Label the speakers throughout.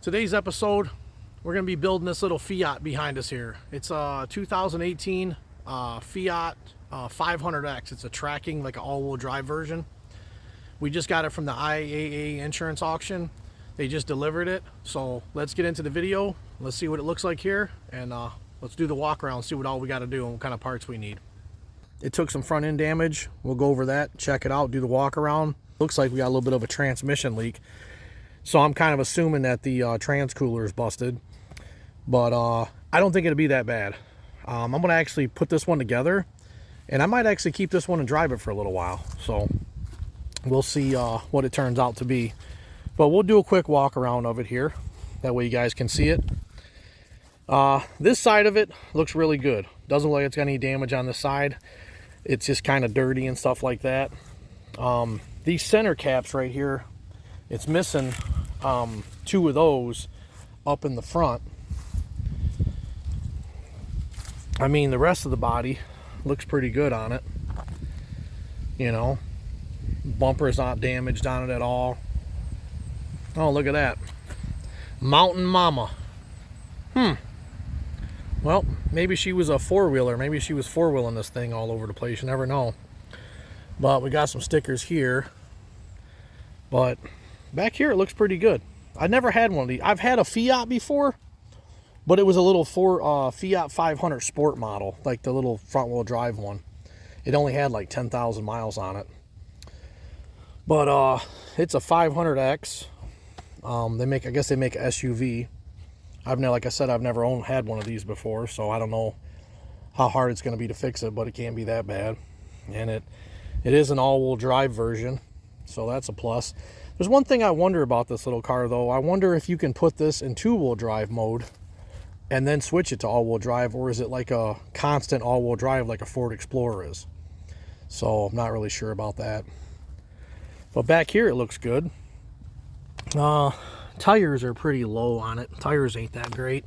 Speaker 1: Today's episode, we're going to be building this little Fiat behind us here. It's a 2018 Fiat 500X. It's a tracking, like an all-wheel drive version. We just got it from the IAA insurance auction. They just delivered it. So let's get into the video. Let's see what it looks like here. And let's do the walk around, see what all we got to do and what kind of parts we need. It took some front end damage. We'll go over that, check it out, do the walk around. Looks like we got a little bit of a transmission leak. So I'm kind of assuming that the transcooler is busted. But I don't think it'll be that bad. I'm going to actually put this one together. And I might actually keep this one and drive it for a little while. So we'll see what it turns out to be. But we'll do a quick walk around of it here. That way you guys can see it. This side of it looks really good. Doesn't look like it's got any damage on this side. It's just kind of dirty and stuff like that. These center caps right here, it's missing two of those up in the front. I mean, the rest of the body looks pretty good on it. You know, bumper's not damaged on it at all. Oh, look at that. Mountain Mama. Well, maybe she was a four-wheeler. Maybe she was four-wheeling this thing all over the place. You never know. But we got some stickers here. But back here, it looks pretty good. I never had one of these. I've had a Fiat before, but it was a little Fiat 500 Sport model, like the little front-wheel drive one. It only had like 10,000 miles on it. But it's a 500X. I guess they make an SUV. Like I said, I've never had one of these before, so I don't know how hard it's going to be to fix it, but it can't be that bad. And it is an all-wheel drive version, so that's a plus. There's one thing I wonder about this little car, though. I wonder if you can put this in two-wheel drive mode and then switch it to all-wheel drive, or is it like a constant all-wheel drive like a Ford Explorer is? So I'm not really sure about that. But back here, it looks good. Tires are pretty low on it. Tires ain't that great.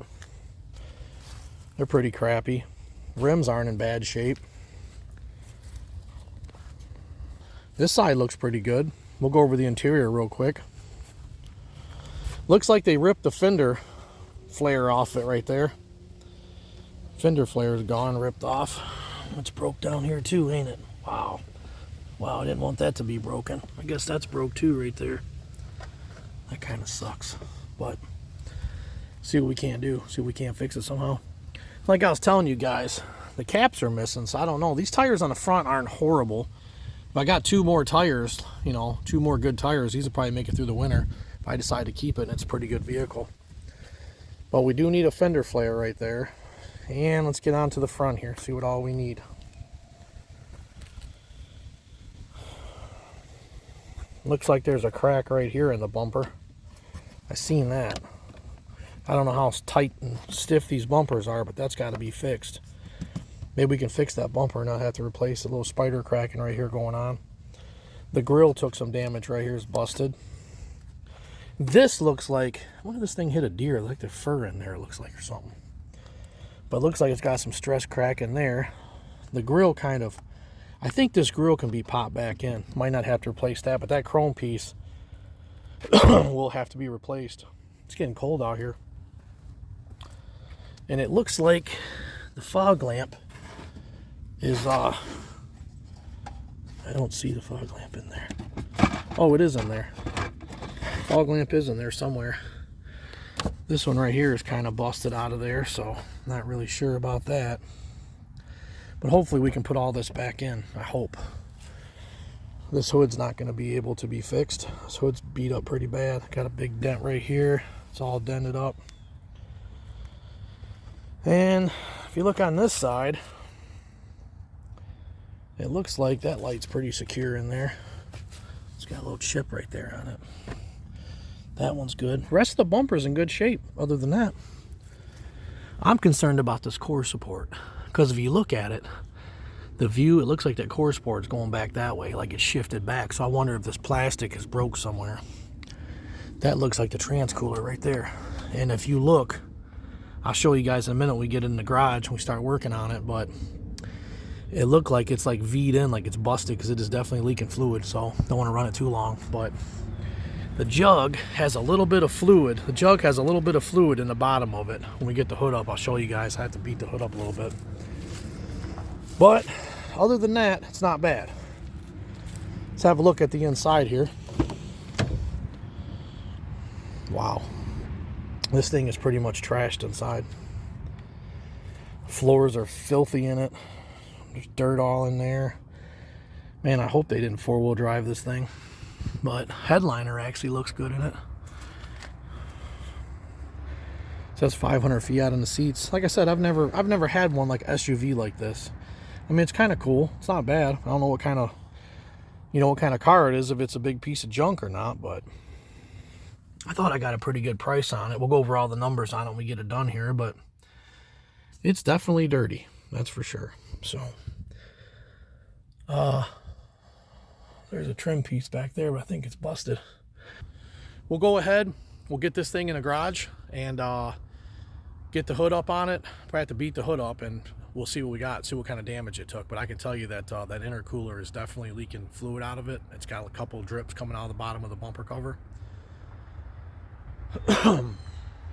Speaker 1: They're pretty crappy. Rims aren't in bad shape. This side looks pretty good. We'll go over the interior real quick. Looks like they ripped the fender flare off it right there. Fender flare is gone, ripped off. It's broke down here too, ain't it? Wow. Wow, I didn't want that to be broken. I guess that's broke too right there. That kind of sucks, but see what we can do. See if we can't fix it somehow. Like I was telling you guys, the caps are missing, so I don't know. These tires on the front aren't horrible. If I got two more tires, you know, two more good tires, these will probably make it through the winter. If I decide to keep it, and it's a pretty good vehicle. But we do need a fender flare right there. And let's get on to the front here, see what all we need. Looks like there's a crack right here in the bumper. I seen that. I don't know how tight and stiff these bumpers are, but that's got to be fixed. Maybe we can fix that bumper and not have to replace the little spider cracking right here going on. The grill took some damage right here. It's busted. This looks like, I wonder if this thing hit a deer, like the fur in there, it looks like, or something. But it looks like it's got some stress crack in there. The grill kind of, I think this grill can be popped back in. Might not have to replace that, but that chrome piece will have to be replaced. It's getting cold out here. And it looks like the fog lamp is, I don't see the fog lamp in there. Oh, it is in there. Fog lamp is in there somewhere. This one right here is kind of busted out of there, so not really sure about that. But hopefully we can put all this back in, I hope. This hood's not going to be able to be fixed. This hood's beat up pretty bad. Got a big dent right here. It's all dented up. And if you look on this side, it looks like that light's pretty secure in there. It's got a little chip right there on it. That one's good. The rest of the bumper's in good shape, other than that. I'm concerned about this core support, because if you look at it, the view, it looks like that core support's going back that way, like it's shifted back. So I wonder if this plastic is broke somewhere. That looks like the transcooler right there. And if you look, I'll show you guys in a minute when we get in the garage and we start working on it, but it looked like it's like V'd in, like it's busted, because it is definitely leaking fluid, so don't want to run it too long. But The jug has a little bit of fluid. The jug has a little bit of fluid in the bottom of it. When we get the hood up, I'll show you guys. I have to beat the hood up a little bit. But other than that, it's not bad. Let's have a look at the inside here. Wow. This thing is pretty much trashed inside. Floors are filthy in it. There's dirt all in there. Man, I hope they didn't four-wheel drive this thing. But headliner actually looks good in it. It says 500 Fiat on the seats. Like I said, I've never had one like SUV like this. I mean, it's kind of cool. It's not bad. I don't know what kind of car it is, if it's a big piece of junk or not, but I thought I got a pretty good price on it. We'll go over all the numbers on it when we get it done here, but it's definitely dirty. That's for sure. So, there's a trim piece back there, but I think it's busted. We'll go ahead. We'll get this thing in a garage and get the hood up on it. Probably have to beat the hood up and we'll see what we got, see what kind of damage it took. But I can tell you that that intercooler is definitely leaking fluid out of it. It's got a couple of drips coming out of the bottom of the bumper cover.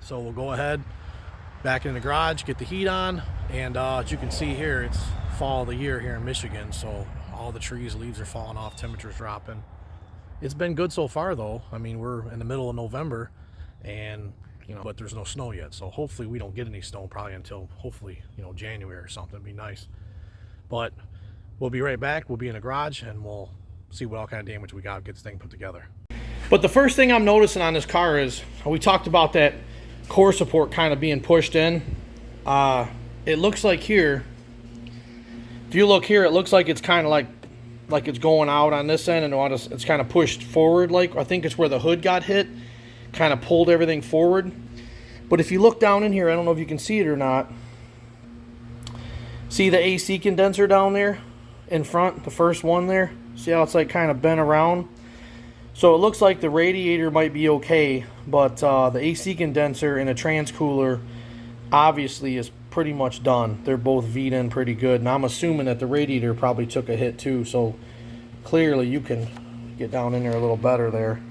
Speaker 1: So we'll go ahead, back in the garage, get the heat on, and as you can see here, it's fall of the year here in Michigan, so all the trees, leaves are falling off, temperature's dropping. It's been good so far though. I mean, we're in the middle of November, and but there's no snow yet, so hopefully we don't get any snow probably until hopefully January or something. It'd be nice. But we'll be right back. We'll be in the garage and we'll see what all kind of damage we got, get this thing put together. But the first thing I'm noticing on this car is, we talked about that core support kind of being pushed in. It looks like here, if you look here, it looks like it's kind of like it's going out on this end, and it's kind of pushed forward. Like, I think it's where the hood got hit, kind of pulled everything forward. But if you look down in here, I don't know if you can see it or not. See the AC condenser down there in front, the first one there? See how it's like kind of bent around? So it looks like the radiator might be okay, but the AC condenser and a transcooler obviously is pretty much done. They're both V'd in pretty good, and I'm assuming that the radiator probably took a hit too, so clearly you can get down in there a little better there.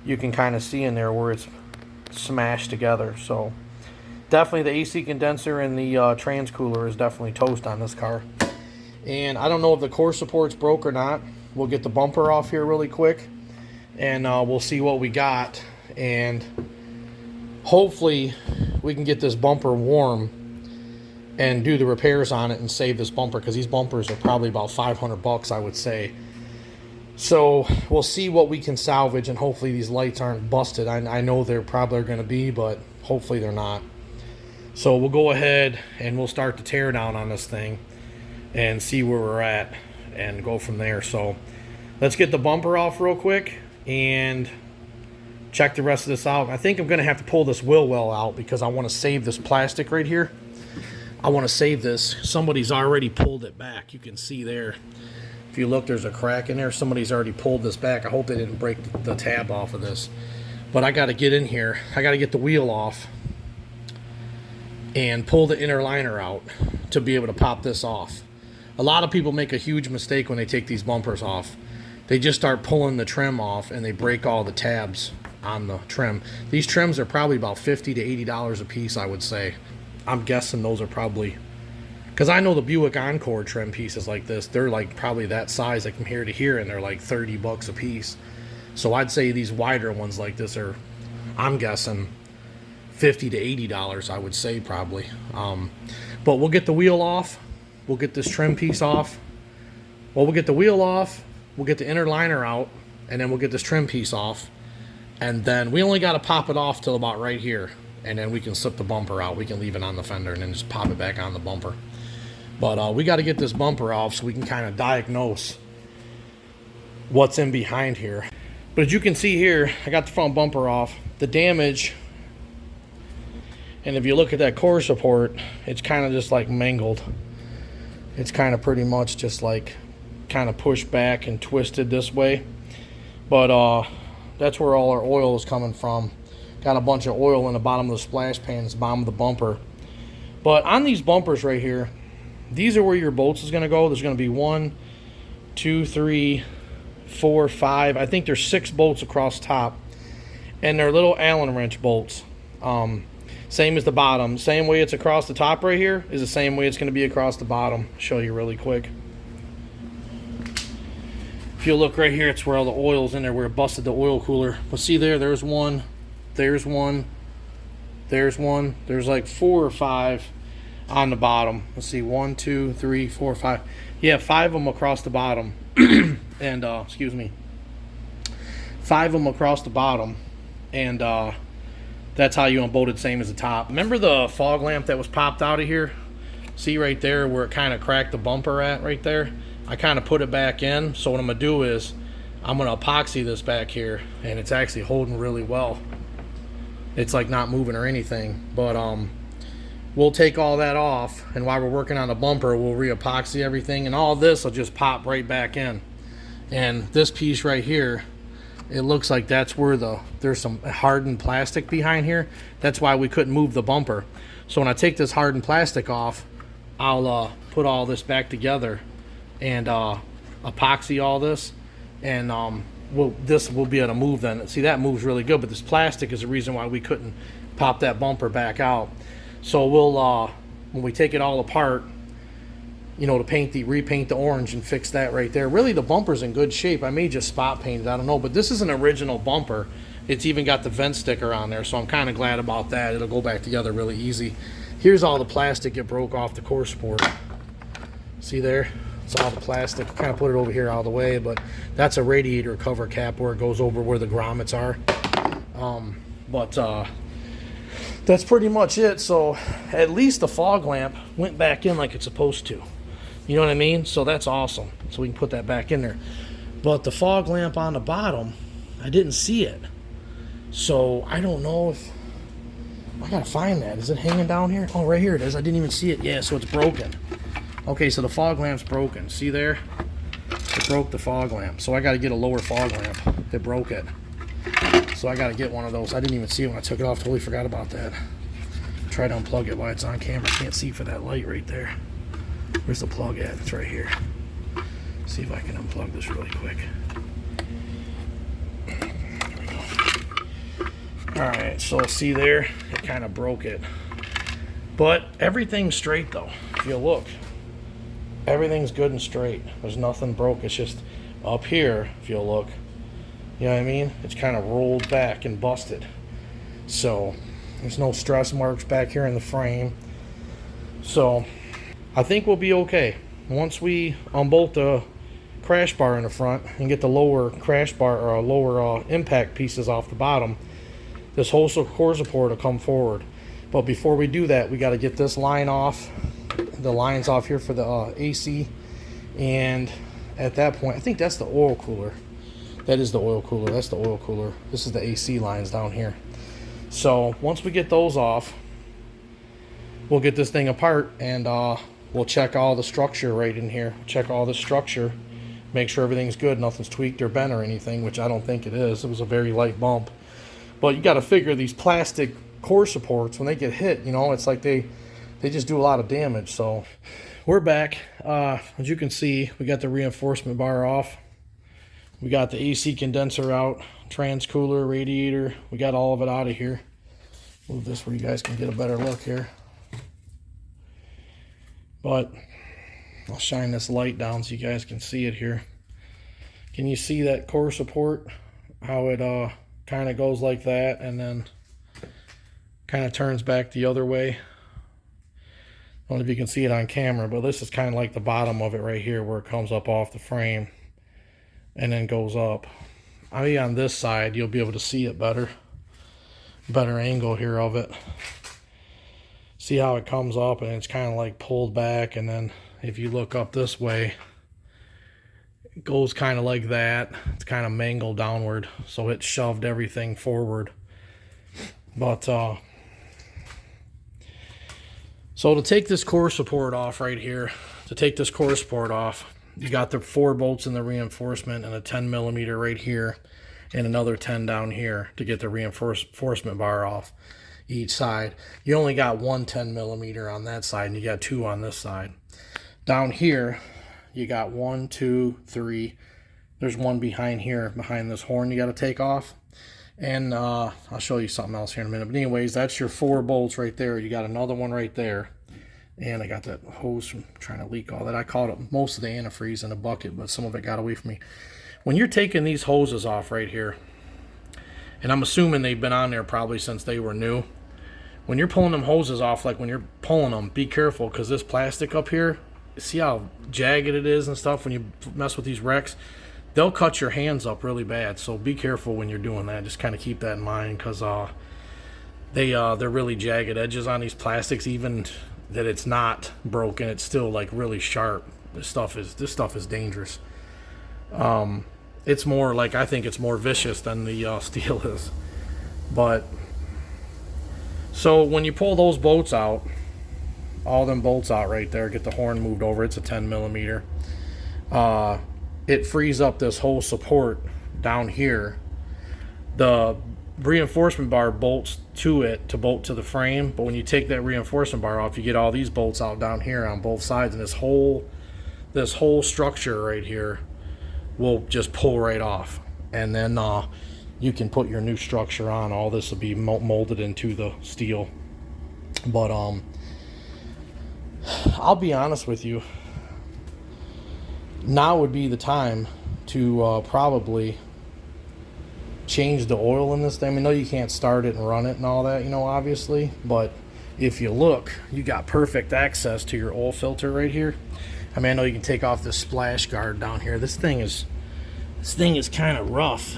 Speaker 1: You can kind of see in there where it's smashed together. So definitely the AC condenser and the transcooler is definitely toast on this car. And I don't know if the core support's broke or not. We'll get the bumper off here really quick, and we'll see what we got, and hopefully we can get this bumper warm and do the repairs on it and save this bumper, because these bumpers are probably about 500 bucks, I would say. So we'll see what we can salvage, and hopefully these lights aren't busted. I know they're probably going to be, but hopefully they're not. So we'll go ahead and we'll start the tear down on this thing and see where we're at and go from there. So let's get the bumper off real quick and check the rest of this out. I think I'm going to have to pull this wheel well out, because I want to save this plastic right here. I want to save this. Somebody's already pulled it back. You can see there. If you look, there's a crack in there. Somebody's already pulled this back. I hope they didn't break the tab off of this. But I got to get in here. I got to get the wheel off and pull the inner liner out to be able to pop this off. A lot of people make a huge mistake when they take these bumpers off. They just start pulling the trim off and they break all the tabs on the trim. These trims are probably about $50 to $80 a piece, I would say. I'm guessing those are probably, because I know the Buick Encore trim pieces like this, they're like probably that size, like from here to here, and they're like 30 bucks a piece. So I'd say these wider ones like this are, I'm guessing, $50 to $80, I would say probably. But we'll get the wheel off. We'll get this trim piece off. Well, we'll get the wheel off. We'll get the inner liner out, and then we'll get this trim piece off. And then we only got to pop it off till about right here, and then we can slip the bumper out. We can leave it on the fender and then just pop it back on the bumper. But we got to get this bumper off so we can kind of diagnose what's in behind here. But as you can see here, I got the front bumper off. The damage, and if you look at that core support, it's kind of just like mangled. It's kind of pretty much just like kind of pushed back and twisted this way. But that's where all our oil is coming from. Got a bunch of oil in the bottom of the splash pans, bottom of the bumper. But on these bumpers right here, these are where your bolts is going to go. There's going to be 1, 2, 3, 4, 5. I think there's 6 bolts across top. and they're little Allen wrench bolts. Same as the bottom. Same way it's across the top right here is the same way it's going to be across the bottom. Show you really quick. If you look right here, it's where all the oil's in there, where it busted the oil cooler. But see there's one, there's one, there's one. There's like 4 or 5 on the bottom. Let's see, 1, 2, 3, 4, 5. Yeah, 5 of them across the bottom. And excuse me, 5 of them across the bottom, and that's how you unbolt it, same as the top. Remember the fog lamp that was popped out of here? See right there where it kind of cracked the bumper at right there? I kind of put it back in. So what I'm gonna do is I'm gonna epoxy this back here, and it's actually holding really well. It's like not moving or anything, but we'll take all that off, and while we're working on the bumper, we'll re-epoxy everything, and all this will just pop right back in. And this piece right here, it looks like that's where there's some hardened plastic behind here. That's why we couldn't move the bumper. So when I take this hardened plastic off, I'll put all this back together and epoxy all this, and this will be able to move then. See, that moves really good, but this plastic is the reason why we couldn't pop that bumper back out. So we'll when we take it all apart, you know, to repaint the orange and fix that right there. Really, the bumper's in good shape. I may just spot paint it, I don't know, but this is an original bumper. It's even got the vent sticker on there, so I'm kind of glad about that. It'll go back together really easy. Here's all the plastic it broke off the core support. See there? It's all the plastic. Kind of put it over here out of the way, but that's a radiator cover cap where it goes over where the grommets are. That's pretty much it. So at least the fog lamp went back in like it's supposed to. You know what I mean? So that's awesome. So we can put that back in there. But the fog lamp on the bottom, I didn't see it. So I don't know if... I gotta find that. Is it hanging down here? Oh, right here it is. I didn't even see it. Yeah, so it's broken. Okay, so the fog lamp's broken. See there? It broke the fog lamp. So I gotta get a lower fog lamp. It broke it. So I gotta get one of those. I didn't even see it when I took it off. Totally forgot about that. Try to unplug it while it's on camera. Can't see for that light right there. Where's the plug at? It's right here. See if I can unplug this really quick. There we go. Alright, so see there? It kind of broke it. But everything's straight though. If you look, everything's good and straight. There's nothing broke. It's just up here, if you look. You know what I mean? It's kind of rolled back and busted. So there's no stress marks back here in the frame. So I think we'll be okay. Once we unbolt the crash bar in the front and get the lower crash bar or lower impact pieces off the bottom, this whole core support will come forward. But before we do that, we got to get this line off, the lines off here for the AC. And at that point, I think that's the oil cooler. That is the oil cooler. That's the oil cooler. This is the AC lines down here. So once we get those off, we'll get this thing apart, and we'll check all the structure right in here. Check all the structure, make sure everything's good, nothing's tweaked or bent or anything, which I don't think it is. It was a very light bump. But you got to figure these plastic core supports, when they get hit, you know, it's like they just do a lot of damage. So we're back. As you can see, we got the reinforcement bar off. We got the AC condenser out, trans cooler, radiator. We got all of it out of here. Move this where you guys can get a better look here. But I'll shine this light down so you guys can see it here. Can you see that core support? How it kind of goes like that and then kind of turns back the other way. I don't know if you can see it on camera, but this is kind of like the bottom of it right here where it comes up off the frame and then goes up. I mean, on this side you'll be able to see it better angle here of it. See how it comes up and it's kind of like pulled back, and then if you look up this way, it goes kind of like that. It's kind of mangled downward, so it shoved everything forward. But so to take this core support off right here, you got the 4 bolts in the reinforcement and a 10mm right here and another 10 down here to get the reinforcement bar off each side. You only got one 10mm on that side and you got 2 on this side. Down here you got 1, 2, 3. There's one behind here, behind this horn you got to take off. And I'll show you something else here in a minute. But anyways, that's your 4 bolts right there. You got another one right there. And I got that hose from trying to leak all that. I caught up most of the antifreeze in a bucket, but some of it got away from me. When you're taking these hoses off right here, and I'm assuming they've been on there probably since they were new. When you're pulling them hoses off, like when you're pulling them, be careful, because this plastic up here, see how jagged it is and stuff when you mess with these wrecks? They'll cut your hands up really bad, so be careful when you're doing that. Just kind of keep that in mind, because they're really jagged edges on these plastics. Even that it's not broken, it's still like really sharp. This stuff is dangerous. It's more like, I think it's more vicious than the steel is. But so when you pull those bolts out, all them bolts out right there, get the horn moved over. It's a 10 millimeter. It frees up this whole support down here. The reinforcement bar bolts to it to bolt to the frame, but when you take that reinforcement bar off, you get all these bolts out down here on both sides, and this whole structure right here will just pull right off, and then you can put your new structure on. All this will be molded into the steel. But I'll be honest with you, now would be the time to probably change the oil in this thing. I know you can't start it and run it and all that, obviously, but if you look, you got perfect access to your oil filter right here. I mean, I know you can take off this splash guard down here. This thing is kind of rough,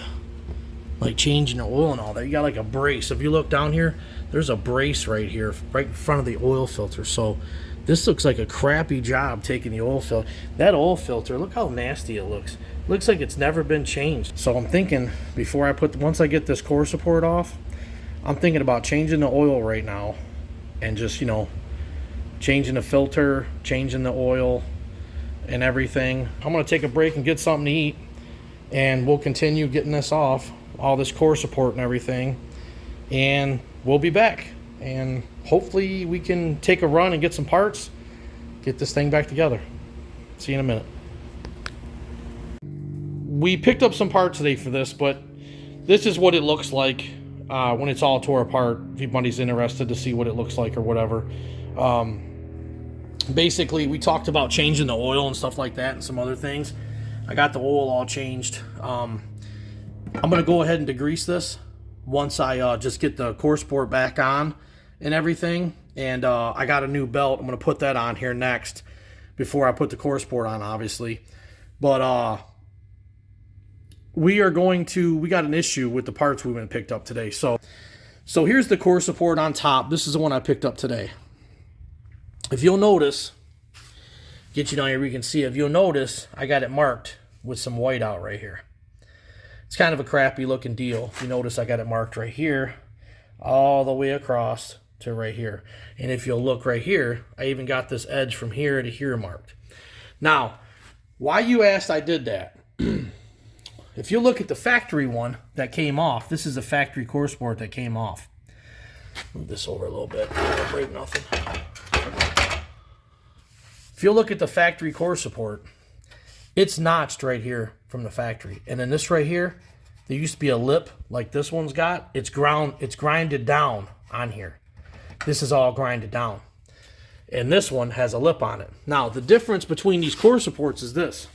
Speaker 1: like changing the oil and all that. You got like a brace. If you look down here, there's a brace right here, right in front of the oil filter. So this looks like a crappy job taking the oil filter. That oil filter, look how nasty it looks. It looks like it's never been changed. So I'm thinking, once I get this core support off, I'm thinking about changing the oil right now, and just, changing the filter, changing the oil and everything. I'm gonna take a break and get something to eat, and we'll continue getting this off, all this core support and everything, and we'll be back. And hopefully we can take a run and get some parts, get this thing back together. See you in a minute. We picked up some parts today for this, but this is what it looks like when it's all tore apart. If anybody's interested to see what it looks like or whatever. Basically, we talked about changing the oil and stuff like that and some other things. I got the oil all changed. I'm going to go ahead and degrease this once I just get the core support back on and everything. And I got a new belt. I'm going to put that on here next before I put the core support on, obviously. But we got an issue with the parts we've been picked up today. So here's the core support on top. This is the one I picked up today. If you'll notice, get you down here where you can see it. If you'll notice, I got it marked with some white out right here. It's kind of a crappy looking deal. If you notice, I got it marked right here, all the way across to right here. And if you'll look right here, I even got this edge from here to here marked. Now, why you asked I did that? If you look at the factory one that came off, this is a factory core support that came off. Move this over a little bit. Don't break nothing. If you look at the factory core support, it's notched right here from the factory. And then this right here, there used to be a lip like this one's got. It's grinded down on here. This is all grinded down. And this one has a lip on it. Now, the difference between these core supports is this.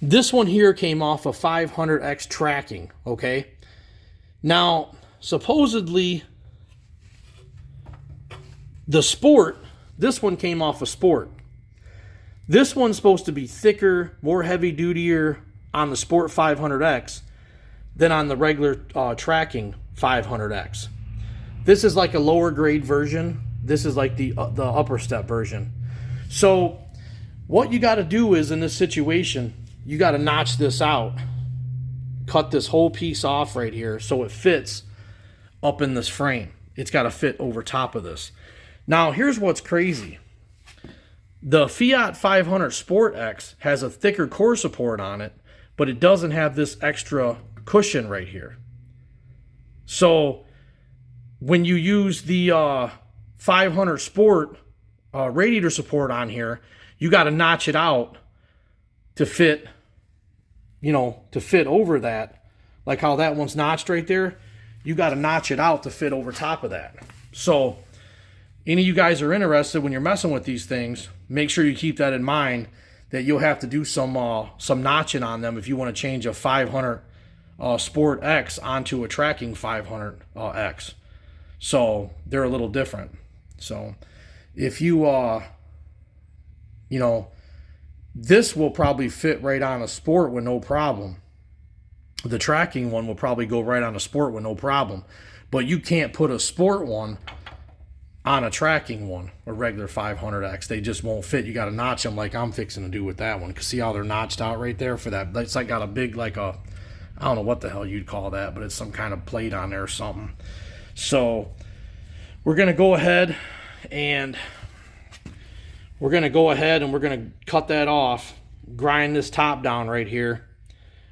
Speaker 1: This one here came off a 500X tracking, okay? Now, supposedly, the Sport, this one came off a Sport. This one's supposed to be thicker, more heavy-dutier on the Sport 500X than on the regular tracking 500X. This is like a lower grade version. This is like the upper step version. So what you got to do is, in this situation, you got to notch this out, cut this whole piece off right here so it fits up in this frame. It's got to fit over top of this. Now, here's what's crazy. The Fiat 500 Sport X has a thicker core support on it, but it doesn't have this extra cushion right here. So when you use the 500 Sport radiator support on here, you got to notch it out to fit, to fit over that like how that one's notched right there, you got to notch it out to fit over top of that. So any of you guys are interested when you're messing with these things, make sure you keep that in mind, that you'll have to do some notching on them if you want to change a 500 Sport X onto a tracking 500 X. So they're a little different. So if you, you know, this will probably fit right on a Sport with no problem. The tracking one will probably go right on a Sport with no problem. But you can't put a Sport one on a tracking one, a regular 500X. They just won't fit. You got to notch them like I'm fixing to do with that one. Because see how they're notched out right there for that? It's like got a big, like a, I don't know what the hell you'd call that, but it's some kind of plate on there or something. So we're going to go ahead and we're going to cut that off, grind this top down right here.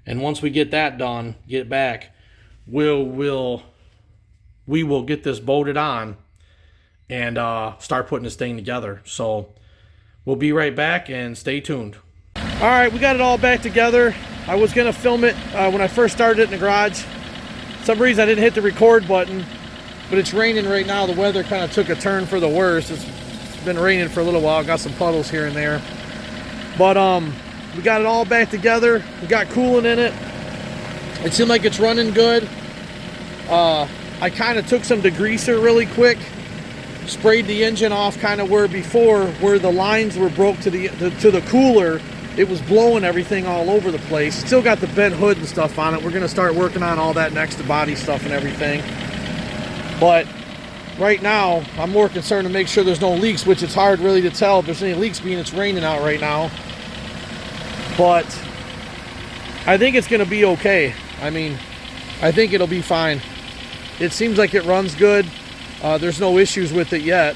Speaker 1: And once we get that done, get back, we will get this bolted on and start putting this thing together. So we'll be right back and stay tuned. All right, we got it all back together. I was gonna film it when I first started it in the garage. For some reason I didn't hit the record button, but it's raining right now. The weather kind of took a turn for the worse. It's been raining for a little while. Got some puddles here and there. But we got it all back together. We got coolant in it. It seemed like it's running good. I kind of took some degreaser really quick, sprayed the engine off kind of where the lines were broke to the cooler. It was blowing everything all over the place. Still got the bent hood and stuff on it. We're going to start working on all that next, to body stuff and everything. But right now, I'm more concerned to make sure there's no leaks, which it's hard really to tell if there's any leaks being it's raining out right now. But I think it's going to be okay. I mean, I think it'll be fine. It seems like it runs good. There's no issues with it yet.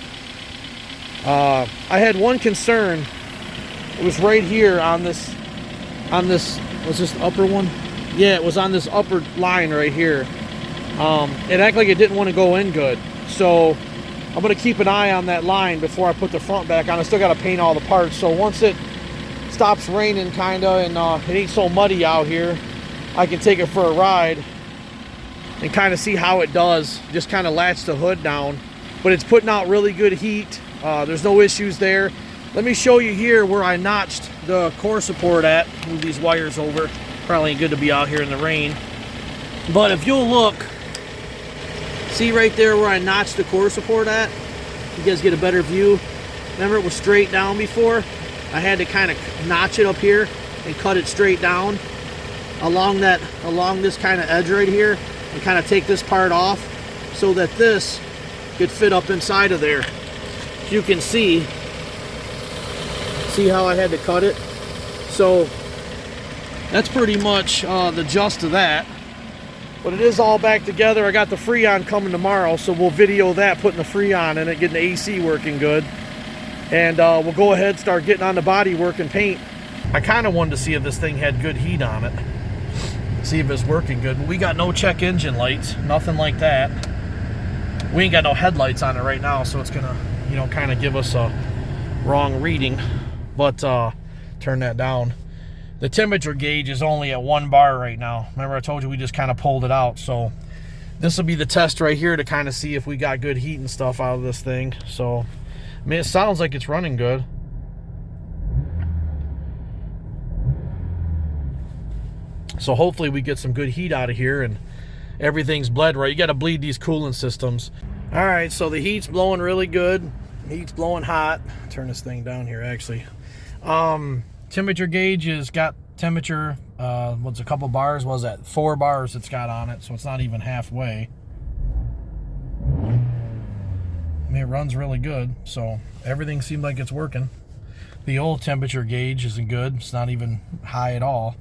Speaker 1: I had one concern. It was right here on this, was this the upper one? Yeah, it was on this upper line right here. It acted like it didn't want to go in good. So I'm going to keep an eye on that line before I put the front back on. I still got to paint all the parts. So once it stops raining kind of and it ain't so muddy out here, I can take it for a ride and kind of see how it does. Just kind of latch the hood down, but it's putting out really good heat. There's no issues there. Let me show you here where I notched the core support at. Move these wires over. Probably ain't good to be out here in the rain, but if you'll look, see right there where I notched the core support at. You guys get a better view. Remember, it was straight down before. I had to kind of notch it up here and cut it straight down along this kind of edge right here, and kind of take this part off so that this could fit up inside of there. You can see how I had to cut it. So that's pretty much the gist of that. But it is all back together. I got the Freon coming tomorrow, so we'll video that, putting the Freon in it, getting the AC working good. And we'll go ahead and start getting on the body work and paint. I kind of wanted to see if this thing had good heat on it. See if it's working good. We got no check engine lights, nothing like that. We ain't got no headlights on it right now, so it's gonna, you know, kind of give us a wrong reading. But turn that down. The temperature gauge is only at 1 bar right now. Remember I told you we just kind of pulled it out. So this will be the test right here to kind of see if we got good heat and stuff out of this thing. So I mean, it sounds like it's running good. So hopefully we get some good heat out of here and everything's bled right. You got to bleed these coolant systems. All right, so the heat's blowing really good. Heat's blowing hot. Turn this thing down here actually. Temperature gauge has got temperature, what's a couple bars? What was that? 4 bars it's got on it, so it's not even halfway. I mean, it runs really good, so everything seemed like it's working. The old temperature gauge isn't good. It's not even high at all.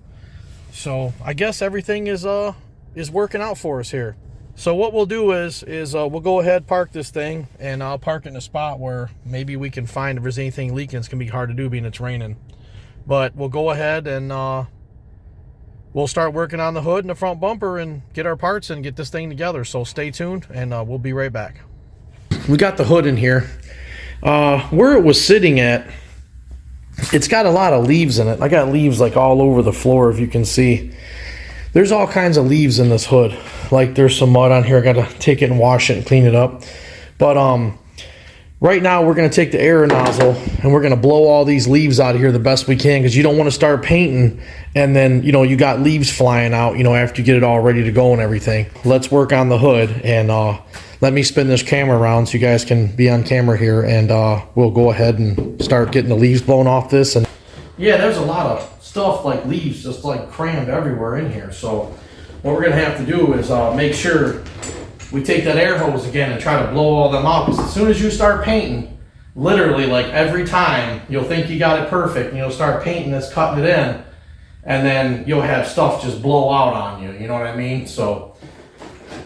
Speaker 1: So I guess everything is working out for us here. So what we'll do is we'll go ahead, park this thing, and I'll park it in a spot where maybe we can find if there's anything leaking. It's gonna be hard to do being it's raining. But we'll go ahead and we'll start working on the hood and the front bumper and get our parts and get this thing together. So stay tuned, and we'll be right back. We got the hood in here. Where it was sitting at, it's got a lot of leaves in it. I got leaves like all over the floor, if you can see. There's all kinds of leaves in this hood. Like there's some mud on here. I gotta take it and wash it and clean it up. But right now we're gonna take the air nozzle and we're gonna blow all these leaves out of here the best we can, because you don't want to start painting and then you got leaves flying out after you get it all ready to go and everything. Let's work on the hood, and let me spin this camera around so you guys can be on camera here, and we'll go ahead and start getting the leaves blown off this. And yeah, there's a lot of stuff like leaves just like crammed everywhere in here. So what we're gonna have to do is make sure we take that air hose again and try to blow all them out, because as soon as you start painting, literally like every time you'll think you got it perfect and you'll start painting this, cutting it in, and then you'll have stuff just blow out on you, you know what I mean? So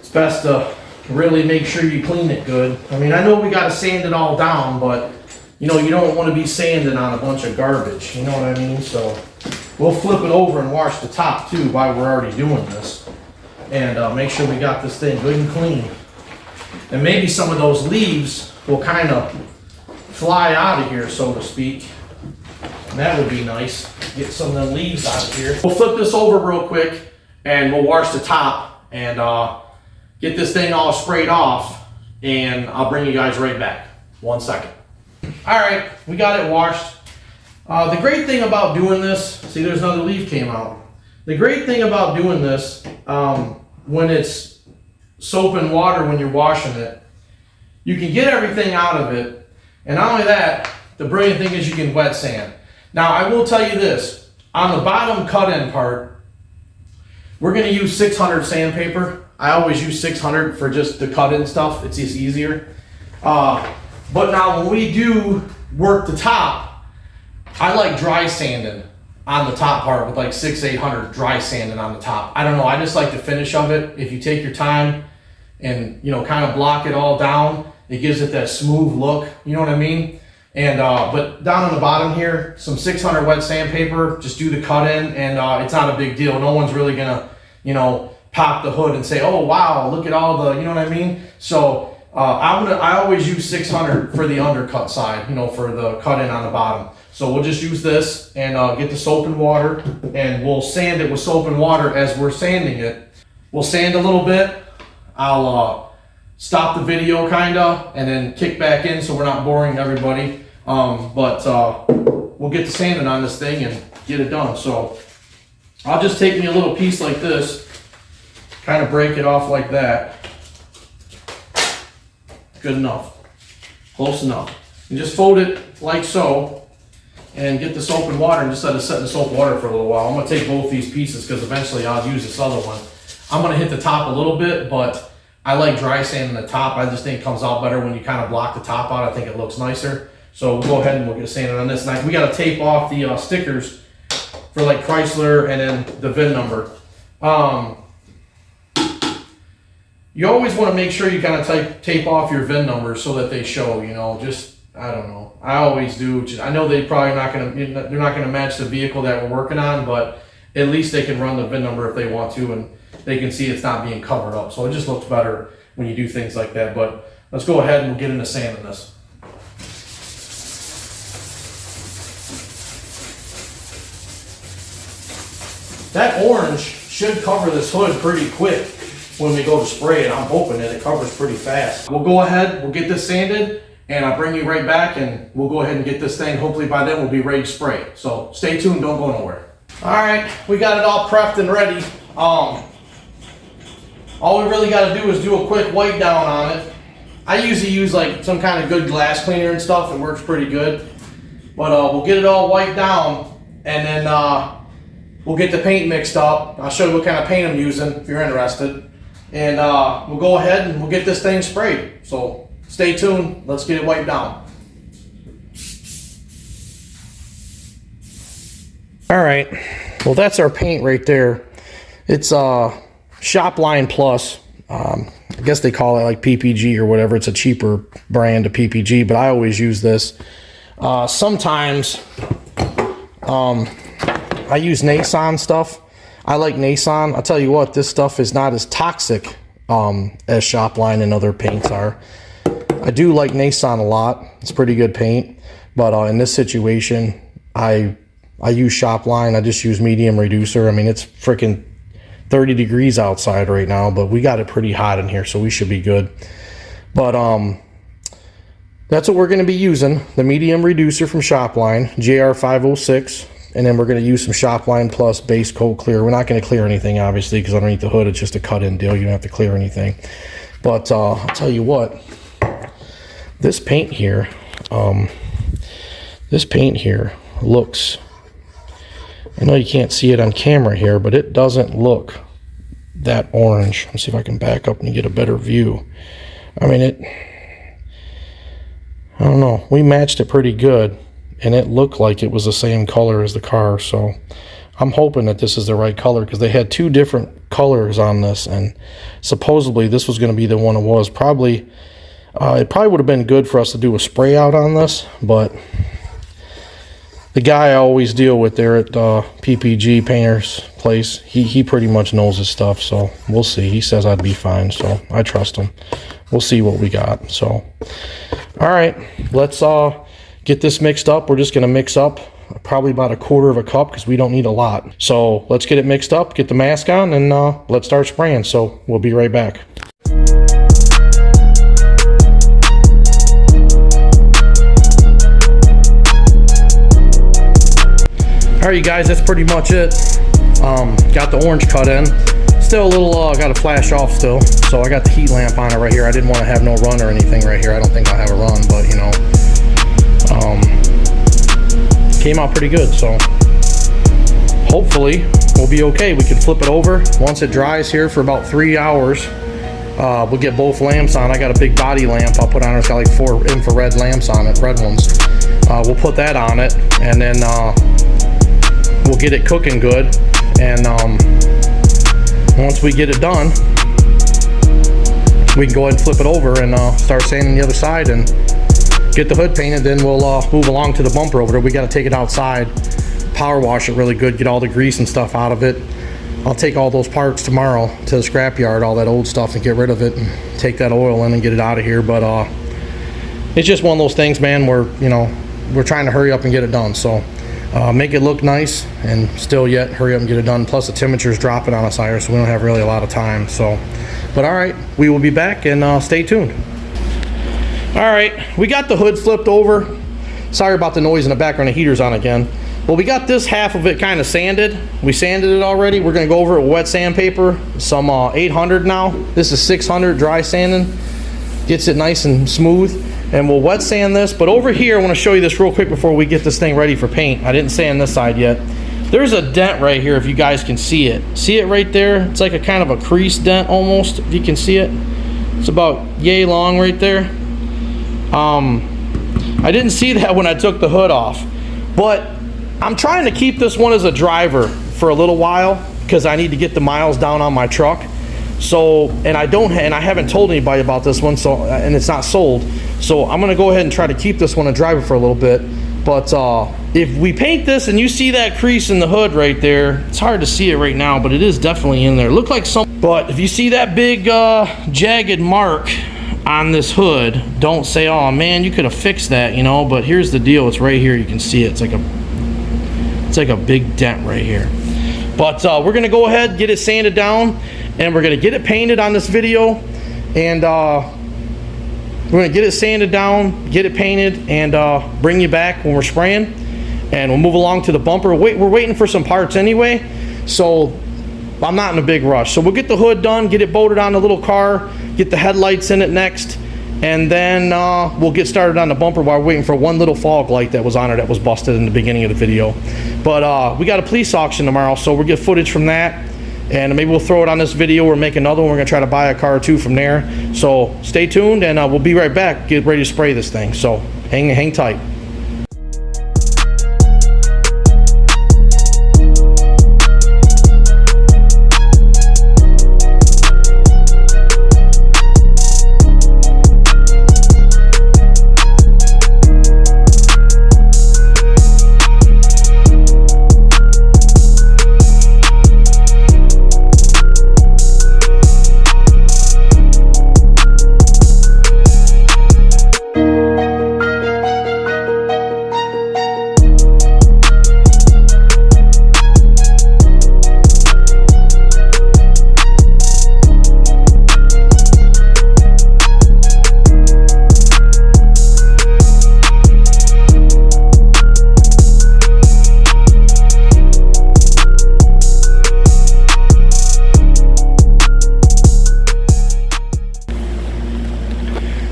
Speaker 1: it's best to really make sure you clean it good. I mean, I know we got to sand it all down, but you don't want to be sanding on a bunch of garbage, you know what I mean? So we'll flip it over and wash the top too while we're already doing this, and make sure we got this thing good and clean. And maybe some of those leaves will kind of fly out of here, so to speak. And that would be nice. Get some of them leaves out of here. We'll flip this over real quick and we'll wash the top and get this thing all sprayed off, and I'll bring you guys right back. 1 second. All right, we got it washed. The great thing about doing this, see there's another leaf came out. The great thing about doing this, when it's soap and water when you're washing it, you can get everything out of it. And not only that, the brilliant thing is you can wet sand. Now I will tell you this, on the bottom cut-in part, we're gonna use 600 sandpaper. I always use 600 for just the cut-in stuff. It's just easier. But now when we do work the top, I like dry sanding on the top part with like 600-800 dry sanding on the top. I don't know, I just like the finish of it. If you take your time and kind of block it all down, it gives it that smooth look, you know what I mean? And but down on the bottom here, some 600 wet sandpaper, just do the cut in, and it's not a big deal. No one's really gonna pop the hood and say, oh wow, look at all the, you know what I mean? So I always use 600 for the undercut side, for the cut in on the bottom. So we'll just use this and get the soap and water, and we'll sand it with soap and water as we're sanding it. We'll sand a little bit. I'll stop the video kinda and then kick back in so we're not boring everybody. But we'll get the sanding on this thing and get it done. So I'll just take me a little piece like this, kind of break it off like that. Good enough, close enough. And just fold it like so, and get the soap and water, and just let it set in the soap and water for a little while. I'm gonna take both these pieces because eventually I'll use this other one. I'm gonna hit the top a little bit, but I like dry sanding the top. I just think it comes out better when you kind of block the top out. I think it looks nicer. So we'll go ahead and we'll get sanded on this. Now we gotta tape off the stickers for like Chrysler and then the VIN number. You always want to make sure you kind of tape off your VIN numbers so that they show, just, I don't know. I always do. I know they're not going to match the vehicle that we're working on, but at least they can run the VIN number if they want to, and they can see it's not being covered up. So it just looks better when you do things like that. But let's go ahead and we'll get into sanding this. That orange should cover this hood pretty quick when we go to spray it. I'm hoping that it covers pretty fast. We'll go ahead, we'll get this sanded, and I'll bring you right back, and we'll go ahead and get this thing. Hopefully by then we'll be ready to spray. So stay tuned, don't go nowhere. All right, we got it all prepped and ready. All we really got to do is do a quick wipe down on it. I usually use like some kind of good glass cleaner and stuff. It works pretty good. But we'll get it all wiped down, and then we'll get the paint mixed up. I'll show you what kind of paint I'm using if you're interested. And we'll go ahead and we'll get this thing sprayed. So stay tuned, let's get it wiped down. All right, well that's our paint right there. It's Shopline Plus. I guess they call it like PPG or whatever. It's a cheaper brand of PPG, but I always use this. Sometimes I use Nason stuff. I like Nason. I'll tell you what, this stuff is not as toxic as Shopline and other paints are. I do like Nason a lot. It's pretty good paint. But in this situation, I use Shopline. I just use medium reducer. I mean, it's freaking 30 degrees outside right now, but we got it pretty hot in here, so we should be good. But that's what we're going to be using, the medium reducer from Shopline, JR506, and then we're going to use some Shopline Plus base coat clear. We're not going to clear anything, obviously, because underneath the hood it's just a cut-in deal. You don't have to clear anything. But I'll tell you what, this paint here looks, I know you can't see it on camera here, but it doesn't look that orange. Let's see if I can back up and get a better view. I mean, I don't know, we matched it pretty good, and it looked like it was the same color as the car, so I'm hoping that this is the right color, because they had two different colors on this, and supposedly this was going to be the one it was. Probably, it probably would have been good for us to do a spray out on this, but the guy I always deal with there at PPG Painter's place, he pretty much knows his stuff, so we'll see. He says I'd be fine, so I trust him. We'll see what we got. So, all right, let's get this mixed up. We're just going to mix up probably about 1/4 of a cup, because we don't need a lot. So let's get it mixed up, get the mask on, and let's start spraying. So we'll be right back. All right, you guys, that's pretty much it. Got the orange cut in. Still a little, got to flash off still. So I got the heat lamp on it right here. I didn't want to have no run or anything right here. I don't think I'll have a run, but you know, came out pretty good. So hopefully we'll be okay. We can flip it over once it dries here for about 3 hours. We'll get both lamps on. I got a big body lamp I'll put on. It's got like 4 infrared lamps on it, red ones. We'll put that on it, and then we'll get it cooking good. And once we get it done, we can go ahead and flip it over and start sanding the other side and get the hood painted. Then we'll move along to the bumper over there. We got to take it outside, power wash it really good, get all the grease and stuff out of it. I'll take all those parts tomorrow to the scrap yard, all that old stuff, and get rid of it and take that oil in and get it out of here. But it's just one of those things, man, where, you know, we're trying to hurry up and get it done. So make it look nice and still yet hurry up and get it done. Plus the temperature's dropping on us higher, so we don't have really a lot of time. So, but all right, we will be back, and stay tuned. All right, we got the hood flipped over. Sorry about the noise in the background. The heater's on again. Well, we got this half of it kind of sanded. We sanded it already. We're gonna go over it with wet sandpaper, some 800 now. This is 600 dry sanding. Gets it nice and smooth. And we'll wet sand this. But over here, I want to show you this real quick before we get this thing ready for paint. I didn't sand this side yet. There's a dent right here, if you guys can see it. See it right there? It's like a kind of a crease dent almost, if you can see it. It's about yay long right there. I didn't see that when I took the hood off. But I'm trying to keep this one as a driver for a little while, because I need to get the miles down on my truck. So, and I haven't told anybody about this one, so, and it's not sold. So I'm gonna go ahead and try to keep this one a driver for a little bit. But if we paint this and you see that crease in the hood right there, it's hard to see it right now, but it is definitely in there. It looked like some, but if you see that big jagged mark on this hood, don't say, oh man, you could have fixed that, you know. But here's the deal, it's right here, you can see it. It's like a big dent right here. But we're gonna go ahead, get it sanded down, and we're gonna get it painted on this video, and we're gonna get it sanded down, get it painted, and bring you back when we're spraying, and we'll move along to the bumper. We're waiting for some parts anyway, so I'm not in a big rush. So we'll get the hood done, get it bolted on the little car, get the headlights in it next, and then we'll get started on the bumper while we're waiting for one little fog light that was on it that was busted in the beginning of the video. But we got a police auction tomorrow, so we'll get footage from that, and maybe we'll throw it on this video or make another one. We're gonna try to buy a car or two from there. So stay tuned, and we'll be right back, get ready to spray this thing. So hang tight.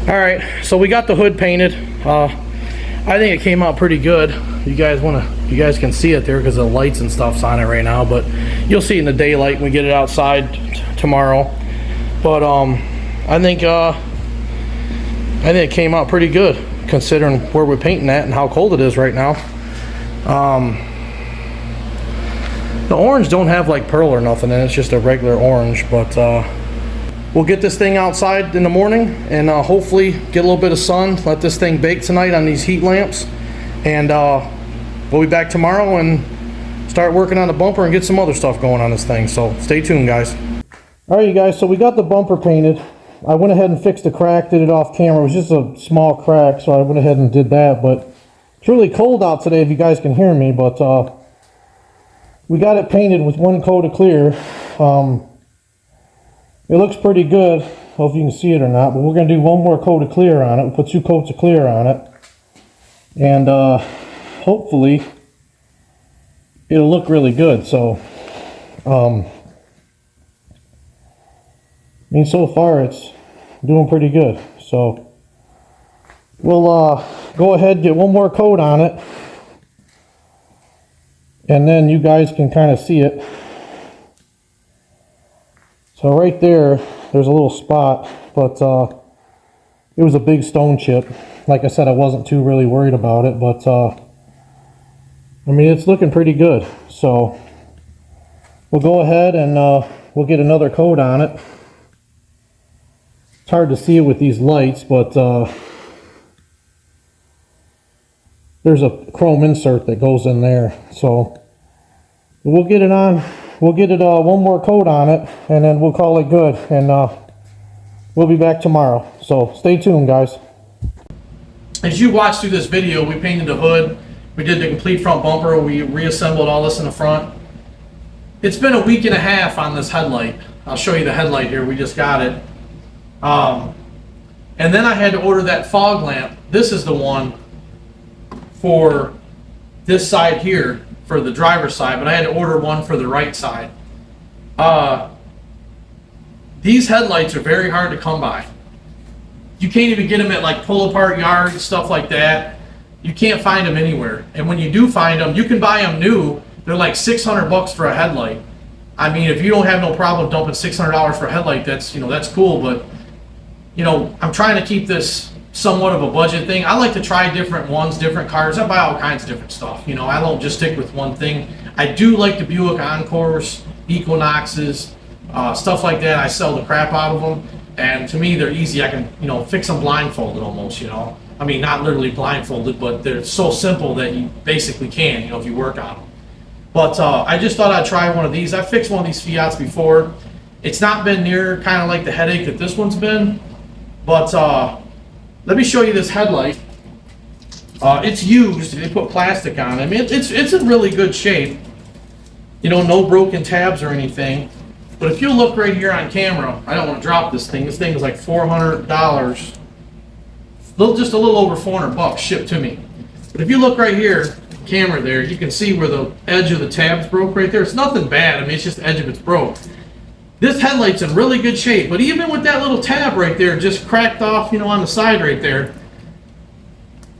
Speaker 1: All right, so we got the hood painted. I think it came out pretty good. You guys can see it there because the lights and stuff's on it right now, but you'll see it in the daylight when we get it outside tomorrow. But I think it came out pretty good considering where we're painting at and how cold it is right now. The orange don't have like pearl or nothing, and it's just a regular orange, but we'll get this thing outside in the morning and hopefully get a little bit of sun, let this thing bake tonight on these heat lamps, and we'll be back tomorrow and start working on the bumper and get some other stuff going on this thing. So stay tuned, guys. All right, you guys, so we got the bumper painted. I went ahead and fixed the crack, did it off camera. It was just a small crack, so I went ahead and did that. But it's really cold out today, if you guys can hear me, but we got it painted with one coat of clear. It looks pretty good. I don't know if you can see it or not, but we're going to do one more coat of clear on it. We'll put 2 coats of clear on it. And hopefully it'll look really good. So, I mean, so far it's doing pretty good. So, we'll go ahead and get one more coat on it. And then you guys can kind of see it. So right there's a little spot, but it was a big stone chip. Like I said, I wasn't too really worried about it, but I mean, it's looking pretty good. So we'll go ahead and we'll get another coat on it. It's hard to see it with these lights, but there's a chrome insert that goes in there. So we'll get it on. We'll get it one more coat on it, and then we'll call it good, and we'll be back tomorrow. So stay tuned, guys. As you watch through this video, we painted the hood, we did the complete front bumper, we reassembled all this in the front. It's been a week and a half on this headlight. I'll show you the headlight here. We just got it. And then I had to order that fog lamp. This is the one for this side here, for the driver's side, but I had to order one for the right side. These headlights are very hard to come by. You can't even get them at like pull-apart yards, stuff like that. You can't find them anywhere. And when you do find them, you can buy them new. They're like $600 for a headlight. I mean, if you don't have no problem dumping $600 for a headlight, that's, you know, that's cool. But, you know, I'm trying to keep this somewhat of a budget thing. I like to try different ones, different cars. I buy all kinds of different stuff. You know, I don't just stick with one thing. I do like the Buick Encores, Equinoxes, stuff like that. I sell the crap out of them, and to me they're easy. I can, you know, fix them blindfolded almost, you know. I mean, not literally blindfolded, but they're so simple that you basically can, you know, if you work on them. But I just thought I'd try one of these. I fixed one of these Fiats before. It's not been near kind of like the headache that this one's been, but let me show you this headlight. It's used. They put plastic on it. I mean, it's in really good shape. You know, no broken tabs or anything. But if you look right here on camera, I don't want to drop this thing. This thing is like $400. Just a little over $400 shipped to me. But if you look right here, camera there, you can see where the edge of the tabs broke right there. It's nothing bad. I mean, it's just the edge of it's broke. This headlight's in really good shape, but even with that little tab right there, just cracked off, you know, on the side right there,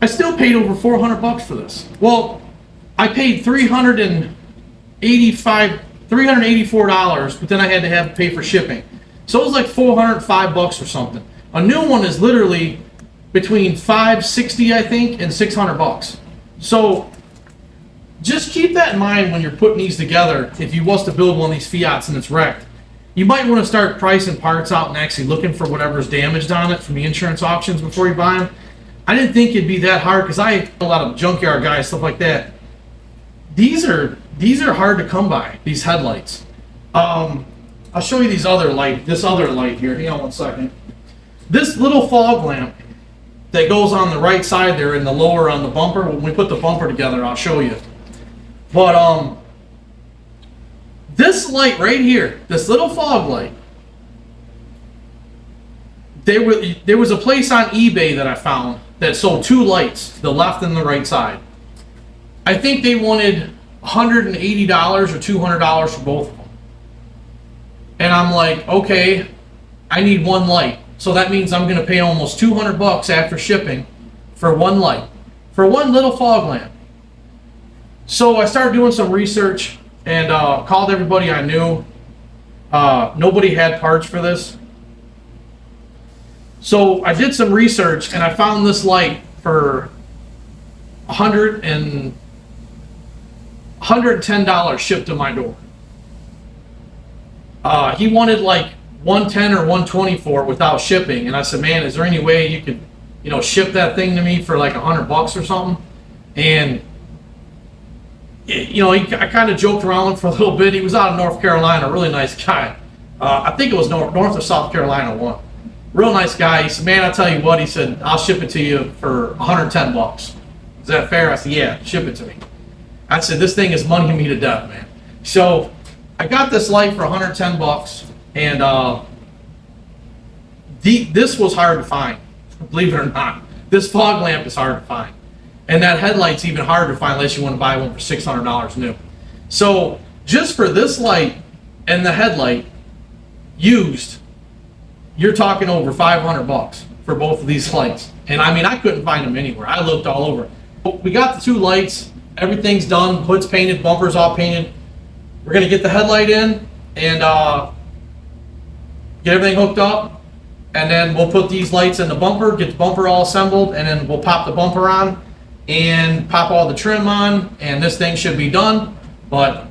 Speaker 1: I still paid over $400 for this. Well, I paid $384, but then I had to have pay for shipping. So it was like $405 or something. A new one is literally between $560, I think, and $600. So just keep that in mind when you're putting these together. If you was to build one of these Fiats and it's wrecked, you might want to start pricing parts out and actually looking for whatever's damaged on it from the insurance auctions before you buy them. I didn't think it'd be that hard because I know a lot of junkyard guys, stuff like that. These are hard to come by, these headlights. I'll show you this other light here. Hang on one second. This little fog lamp that goes on the right side there in the lower on the bumper, when we put the bumper together, I'll show you. But this light right here, this little fog light, there was a place on eBay that I found that sold 2 lights, the left and the right side. I think they wanted $180 or $200 for both of them. And I'm like, okay, I need one light. So that means I'm going to pay almost 200 bucks after shipping for one light, for one little fog lamp. So I started doing some research and called everybody I knew. Nobody had parts for this. So I did some research and I found this light for $110 shipped to my door. He wanted like 110 or 120 for it without shipping, and I said, man, is there any way you could, ship that thing to me for like 100 bucks or something? And I kind of joked around for a little bit. He was out of North Carolina, a really nice guy. I think it was North or South Carolina one. Real nice guy. He said, man, I'll tell you what. He said, I'll ship it to you for 110 bucks. Is that fair? I said, yeah, ship it to me. I said, this thing is moneying me to death, man. So I got this light for 110 bucks, and this was hard to find, believe it or not. This fog lamp is hard to find. And that headlight's even harder to find unless you want to buy one for $600 new. So just for this light and the headlight used, you're talking over 500 bucks for both of these lights. And I mean, I couldn't find them anywhere. I looked all over. But we got the two lights. Everything's done. Hood's painted. Bumper's all painted. We're going to get the headlight in and get everything hooked up. And then we'll put these lights in the bumper, get the bumper all assembled, and then we'll pop the bumper on and pop all the trim on, and this thing should be done. But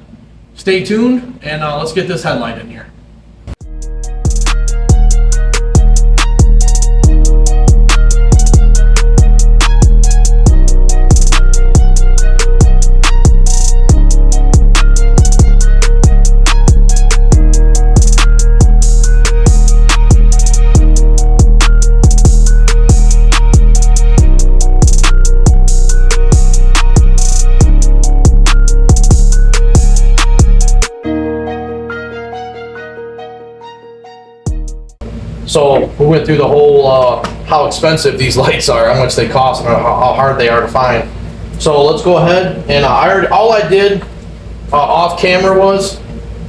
Speaker 1: stay tuned, and let's get this headlight in here. So we went through the whole how expensive these lights are, how much they cost, and how hard they are to find. So let's go ahead and all I did off camera was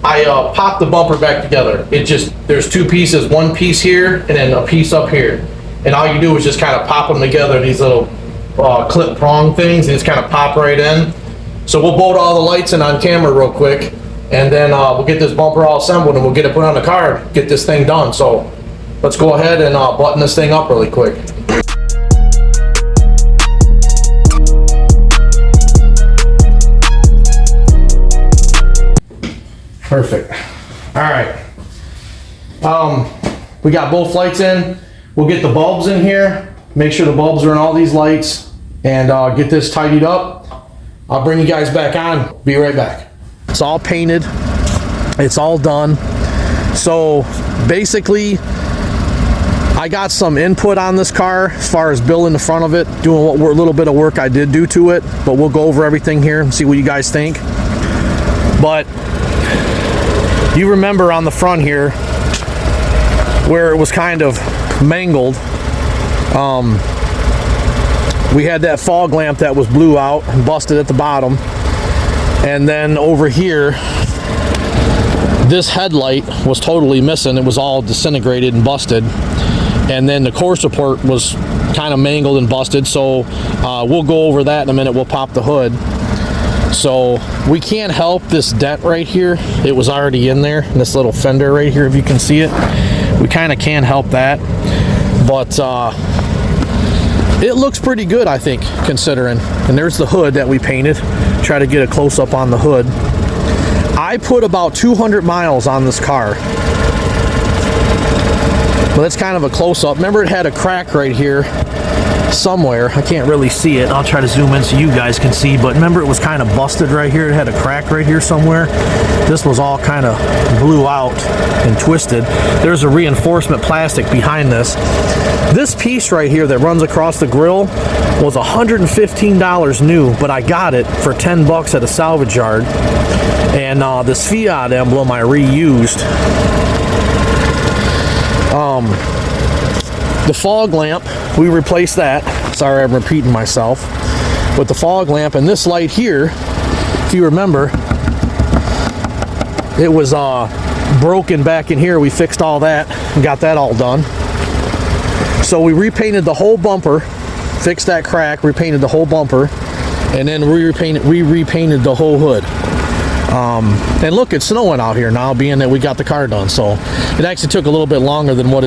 Speaker 1: I popped the bumper back together. There's two pieces, one piece here and then a piece up here. And all you do is just kind of pop them together, these little clip prong things, and just kind of pop right in. So we'll bolt all the lights in on camera real quick, and then we'll get this bumper all assembled and we'll get it put on the car, get this thing done. So let's go ahead and button this thing up really quick. Perfect. All right. We got both lights in. We'll get the bulbs in here. Make sure the bulbs are in all these lights, and get this tidied up. I'll bring you guys back on. Be right back. It's all painted. It's all done. So basically, I got some input on this car as far as building the front of it, doing what little bit of work I did do to it, but we'll go over everything here and see what you guys think. But you remember on the front here where it was kind of mangled, we had that fog lamp that was blew out and busted at the bottom, and then over here this headlight was totally missing. It was all disintegrated and busted. And then the core support was kind of mangled and busted, so we'll go over that in a minute. We'll pop the hood. So we can't help this dent right here. It was already in there, this little fender right here, if you can see it. We kind of can't help that, but it looks pretty good, I think, considering. And there's the hood that we painted. Try to get a close-up on the hood. I put about 200 miles on this car. Well, that's kind of a close-up. Remember, it had a crack right here somewhere. I can't really see it. I'll try to zoom in so you guys can see, but remember, it was kind of busted right here. It had a crack right here somewhere. This was all kind of blew out and twisted. There's a reinforcement plastic behind this. This piece right here that runs across the grill was $115 new, but I got it for 10 bucks at a salvage yard. And this Fiat emblem I reused. The fog lamp, we replaced that. Sorry, I'm repeating myself. With the fog lamp and this light here, if you remember, it was broken back in here. We fixed all that and got that all done. So we repainted the whole bumper, fixed that crack, repainted the whole bumper, and then we repainted the whole hood. And look, it's snowing out here now, being that we got the car done. So it actually took a little bit longer than what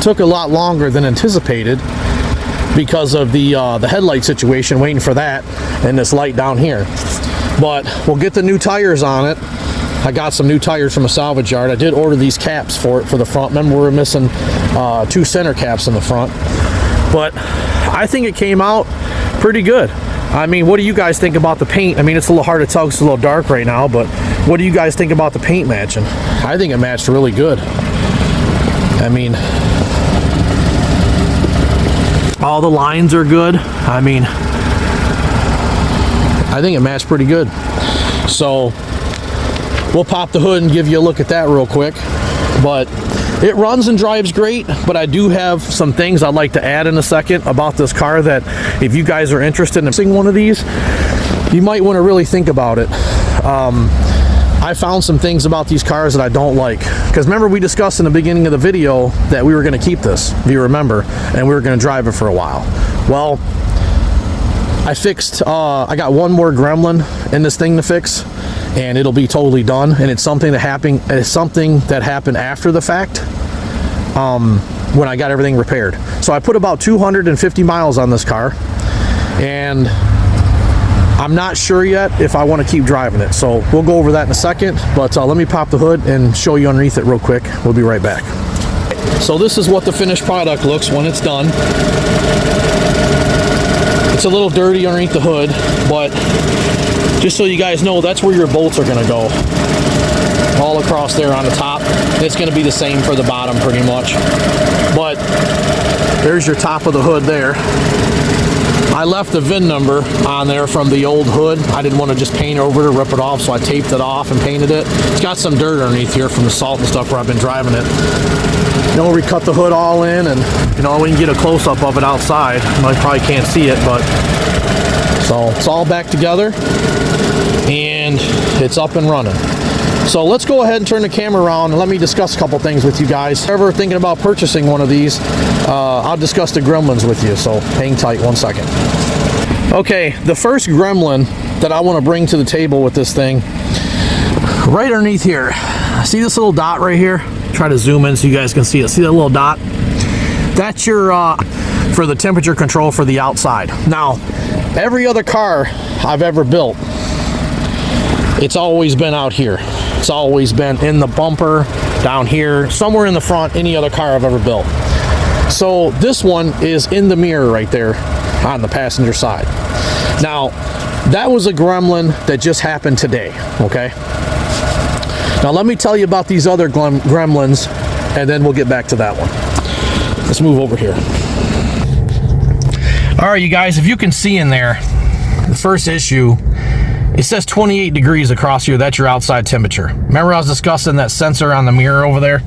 Speaker 1: took a lot longer than anticipated because of the headlight situation, waiting for that and this light down here. But we'll get the new tires on it. I got some new tires from a salvage yard. I did order these caps for it for the front. Remember, we were missing 2 center caps in the front. But I think it came out pretty good. I mean, what do you guys think about the paint? I mean, it's a little hard to tell, it's a little dark right now, but what do you guys think about the paint matching? I think it matched really good. I mean, all the lines are good. I mean, I think it matched pretty good. So we'll pop the hood and give you a look at that real quick. But it runs and drives great, but I do have some things I'd like to add in a second about this car that if you guys are interested in seeing one of these, you might want to really think about it. I found some things about these cars that I don't like. Because remember, we discussed in the beginning of the video that we were going to keep this, if you remember, and we were going to drive it for a while. Well, I got one more gremlin in this thing to fix, and it'll be totally done. And it's something that happened. It's something that happened after the fact, when I got everything repaired. So I put about 250 miles on this car, and I'm not sure yet if I want to keep driving it. So we'll go over that in a second. But let me pop the hood and show you underneath it real quick. We'll be right back. So this is what the finished product looks when it's done. It's a little dirty underneath the hood, but just so you guys know, that's where your bolts are going to go. All across there on the top. It's going to be the same for the bottom pretty much. But there's your top of the hood there. I left the VIN number on there from the old hood. I didn't want to just paint over it or rip it off, so I taped it off and painted it. It's got some dirt underneath here from the salt and stuff where I've been driving it. Then we cut the hood all in, and we can get a close-up of it outside. You probably can't see it, but so it's all back together and it's up and running. So let's go ahead and turn the camera around and let me discuss a couple things with you guys. If you're ever thinking about purchasing one of these, I'll discuss the gremlins with you, so hang tight 1 second. Okay, the first gremlin that I want to bring to the table with this thing, right underneath here. See this little dot right here? Try to zoom in so you guys can see it. See that little dot? That's your for the temperature control for the outside. Now, every other car I've ever built, it's always been out here. It's always been in the bumper, down here, somewhere in the front, any other car I've ever built. So this one is in the mirror right there on the passenger side. Now, that was a gremlin that just happened today, okay? Now let me tell you about these other gremlins, and then we'll get back to that one. Let's move over here. All right, you guys, if you can see in there, the first issue, it says 28 degrees across here. That's your outside temperature. Remember I was discussing that sensor on the mirror over there?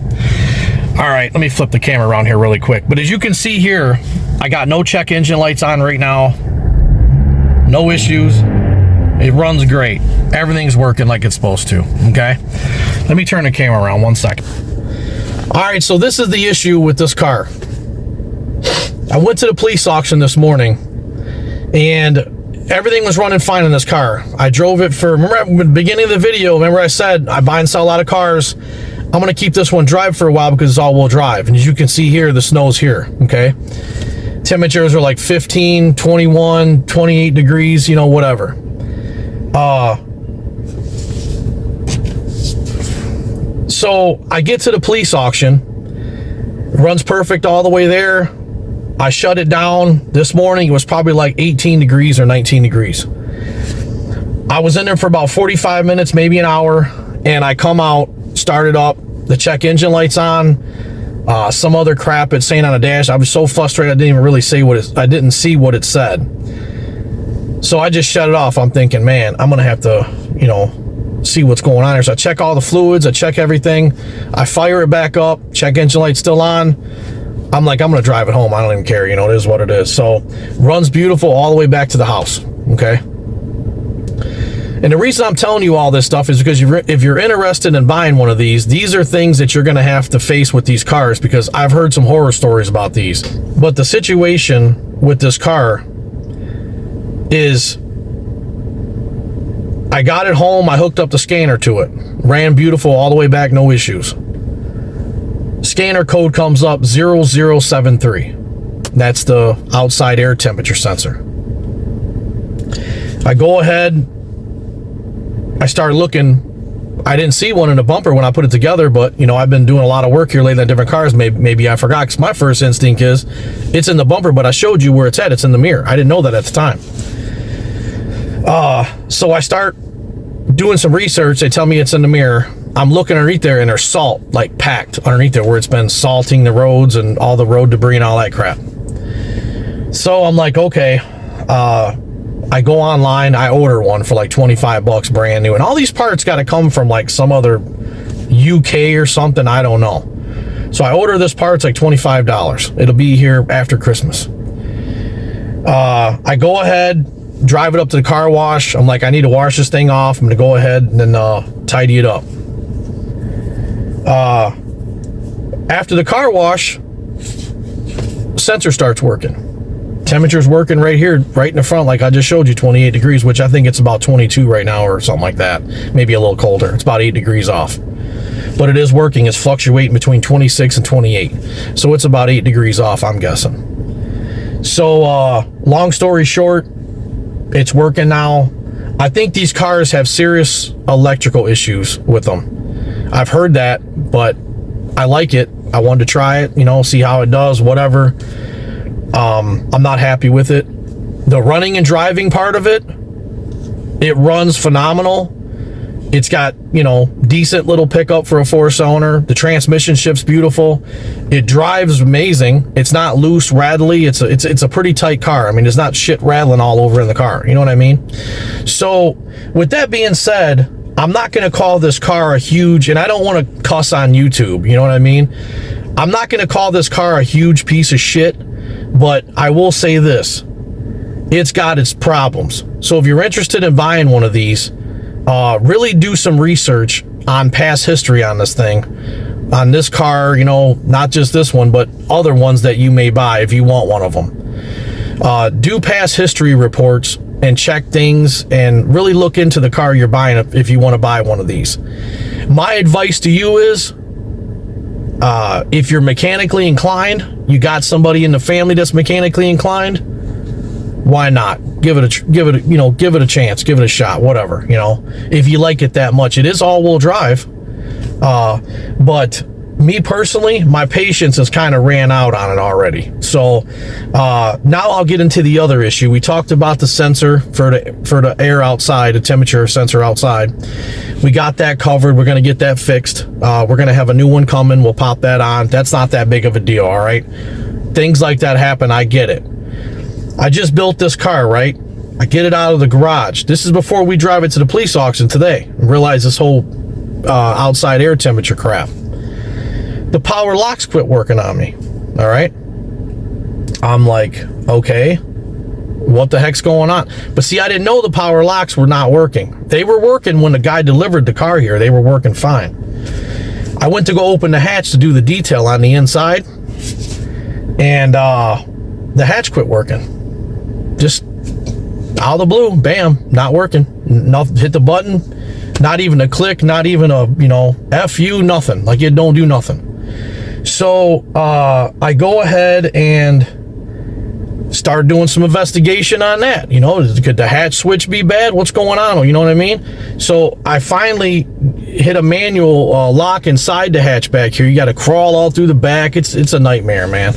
Speaker 1: All right, let me flip the camera around here really quick. But as you can see here, I got no check engine lights on right now. No issues. It runs great. Everything's working like it's supposed to, okay? Let me turn the camera around 1 second. All right, so this is the issue with this car. I went to the police auction this morning, and everything was running fine in this car. I drove it for, remember at the beginning of the video, remember I said I buy and sell a lot of cars. I'm going to keep this one drive for a while because it's all-wheel drive. And as you can see here, the snow's here, okay? Temperatures are like 15, 21, 28 degrees, whatever. So I get to the police auction. It runs perfect all the way there. I shut it down this morning. It was probably like 18 degrees or 19 degrees. I was in there for about 45 minutes, maybe an hour, and I come out, started up, the check engine light's on, some other crap it's saying on the dash. I was so frustrated I didn't even really say I didn't see what it said. So I just shut it off. I'm thinking, man, I'm gonna have to, see what's going on here. So I check all the fluids, I check everything, I fire it back up, check engine light's still on. I'm like, I'm gonna drive it home. I don't even care, it is what it is. So runs beautiful all the way back to the house, okay? And the reason I'm telling you all this stuff is because if you're interested in buying one of these are things that you're going to have to face with these cars, because I've heard some horror stories about these. But the situation with this car is, I got it home, I hooked up the scanner to it, ran beautiful all the way back, no issues. Scanner code comes up 0073. That's the outside air temperature sensor. I go ahead, I start looking. I didn't see one in the bumper when I put it together, but, you know, I've been doing a lot of work here lately on different cars. Maybe I forgot, because my first instinct is it's in the bumper, but I showed you where it's at. It's in the mirror. I didn't know that at the time. So I start doing some research. They tell me it's in the mirror. I'm looking underneath there, and there's salt, like, packed underneath there where it's been salting the roads and all the road debris and all that crap. So I'm like, okay, I go online, I order one for like $25 brand new, and all these parts got to come from like some other UK or something, I don't know. So I order this part, it's like $25. It'll be here after Christmas. I go ahead, drive it up to the car wash. I'm like, I need to wash this thing off. I'm gonna go ahead and then tidy it up. After the car wash, sensor starts working. Temperature's working right here, right in the front, like I just showed you, 28 degrees, which I think it's about 22 right now or something like that. Maybe a little colder. It's about 8 degrees off. But it is working. It's fluctuating between 26 and 28. So it's about 8 degrees off, I'm guessing. So, long story short, it's working now. I think these cars have serious electrical issues with them. I've heard that, but I like it. I wanted to try it, you know, see how it does, whatever. I'm not happy with it. The running and driving part of it, it runs phenomenal. It's got, you know, decent little pickup for a 4-cylinder. The transmission shift's beautiful. It drives amazing. It's not loose, rattly. It's a pretty tight car. I mean, it's not shit rattling all over in the car. You know what I mean? So with that being said, I'm not going to call this car a huge, and I don't want to cuss on YouTube. You know what I mean? I'm not going to call this car a huge piece of shit. But I will say this, it's got its problems. So if you're interested in buying one of these, really do some research on past history on this thing, on this car, you know, not just this one, but other ones that you may buy if you want one of them. Do past history reports and check things and really look into the car you're buying if you want to buy one of these. My advice to you is, if you're mechanically inclined, you got somebody in the family that's mechanically inclined, why not? Give it a chance, give it a shot, whatever, you know. If you like it that much, it is all-wheel drive. But me personally, my patience has kind of ran out on it already. So now I'll get into the other issue. We talked about the sensor for the air outside, the temperature sensor outside. We got that covered. We're going to get that fixed. We're going to have a new one coming. We'll pop that on. That's not that big of a deal, all right? Things like that happen. I get it. I just built this car, right? I get it out of the garage. This is before we drive it to the police auction today and realize this whole outside air temperature crap. The power locks quit working on me, all right? I'm like, okay, what the heck's going on? But see, I didn't know the power locks were not working. They were working when the guy delivered the car here. They were working fine. I went to go open the hatch to do the detail on the inside, and the hatch quit working. Just out of the blue, bam, not working. Nothing, hit the button, not even a click, not even a, you know, F you, nothing. Like, it don't do nothing. So I go ahead and start doing some investigation on that. You know, could the hatch switch be bad? What's going on? You know what I mean? So I finally hit a manual lock inside the hatch back here. You got to crawl all through the back. It's a nightmare, man.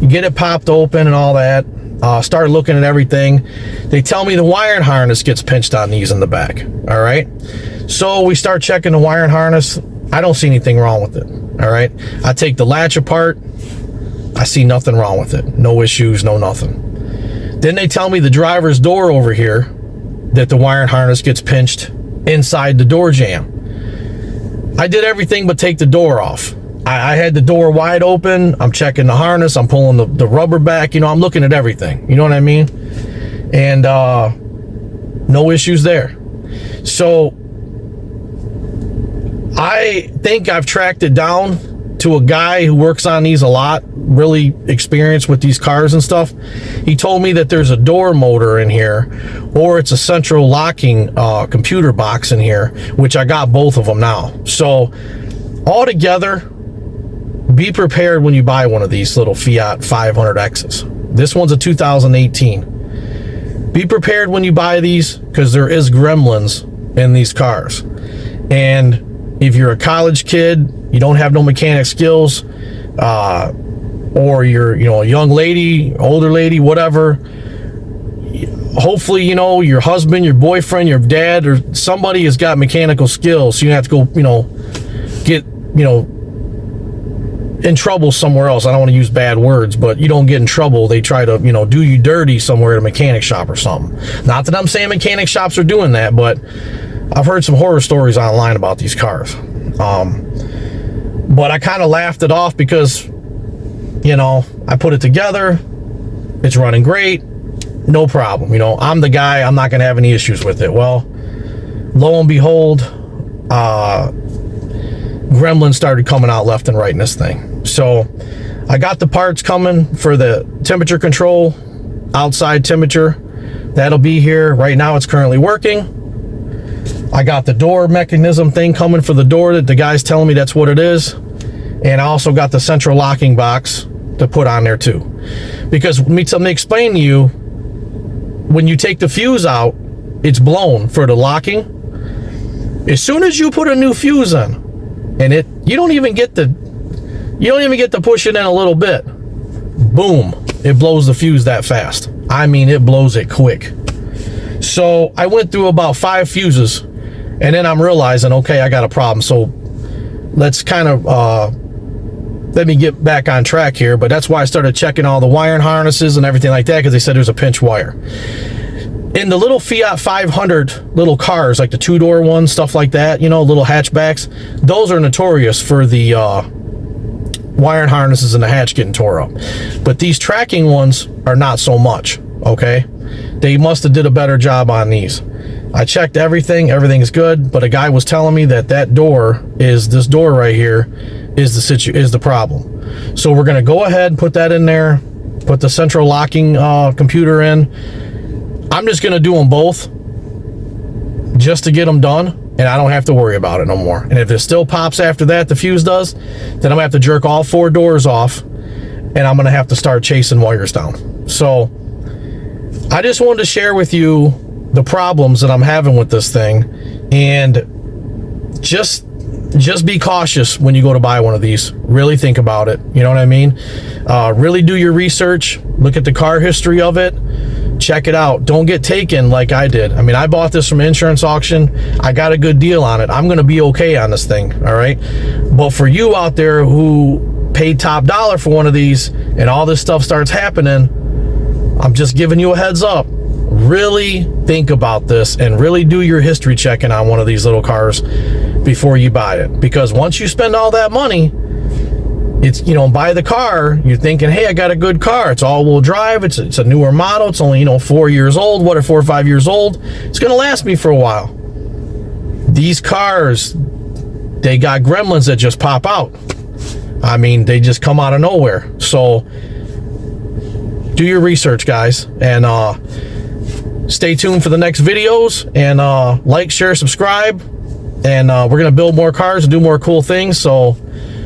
Speaker 1: You get it popped open and all that. Start looking at everything. They tell me the wiring harness gets pinched on these in the back. All right. So we start checking the wiring harness. I don't see anything wrong with it. All right. I take the latch apart. I see nothing wrong with it. No issues, no nothing. Then they tell me the driver's door over here, that the wiring harness gets pinched inside the door jamb. I did everything but take the door off. I had the door wide open. I'm checking the harness. I'm pulling the rubber back. You know, I'm looking at everything. You know what I mean? And no issues there. So I think I've tracked it down to a guy who works on these a lot, really experienced with these cars and stuff. He told me that there's a door motor in here, or it's a central locking computer box in here, which I got both of them now. So altogether, be prepared when you buy one of these little Fiat 500Xs. This one's a 2018. Be prepared when you buy these, because there is gremlins in these cars. And if you're a college kid, you don't have no mechanic skills, or you're, a young lady, older lady, whatever, hopefully, your husband, your boyfriend, your dad, or somebody has got mechanical skills, so you don't have to go, get, in trouble somewhere else. I don't want to use bad words, but you don't get in trouble. They try to, do you dirty somewhere at a mechanic shop or something. Not that I'm saying mechanic shops are doing that, but I've heard some horror stories online about these cars. But I kind of laughed it off because, I put it together. It's running great. No problem. I'm the guy. I'm not going to have any issues with it. Well, lo and behold, gremlins started coming out left and right in this thing. So I got the parts coming for the temperature control, outside temperature. That'll be here. Right now it's currently working. I got the door mechanism thing coming for the door that the guy's telling me that's what it is. And I also got the central locking box to put on there too. Because let me explain to you, when you take the fuse out, it's blown for the locking. As soon as you put a new fuse in, and you don't even get to push it in a little bit, boom, it blows the fuse that fast. I mean, it blows it quick. So I went through about 5 fuses, and then I'm realizing, okay, I got a problem. So let's kind of let me get back on track here. But that's why I started checking all the wiring harnesses and everything like that, because they said there's a pinch wire. In the little Fiat 500 little cars, like the 2-door ones, stuff like that, little hatchbacks, those are notorious for the wiring harnesses and the hatch getting tore up. But these tracking ones are not so much, okay? They must have did a better job on these. I checked everything. Everything's good. But a guy was telling me that this door right here is the problem. So we're going to go ahead and put that in there, put the central locking computer in. I'm just going to do them both just to get them done, and I don't have to worry about it no more. And if it still pops after that, the fuse does, then I'm going to have to jerk all 4 doors off, and I'm going to have to start chasing wires down. So I just wanted to share with you the problems that I'm having with this thing, and just be cautious when you go to buy one of these. Really think about it. You know what I mean? Really do your research. Look at the car history of it. Check it out. Don't get taken like I did. I mean, I bought this from an insurance auction. I got a good deal on it. I'm going to be okay on this thing, all right? But for you out there who paid top dollar for one of these and all this stuff starts happening, I'm just giving you a heads up. Really think about this and really do your history checking on one of these little cars before you buy it. Because once you spend all that money, it's, buy the car, you're thinking, hey, I got a good car. It's all-wheel drive. It's a newer model. It's only, 4 years old. 4 or 5 years old. It's going to last me for a while. These cars, they got gremlins that just pop out. I mean, they just come out of nowhere. So do your research, guys, and stay tuned for the next videos, and like, share, subscribe, and we're going to build more cars and do more cool things. So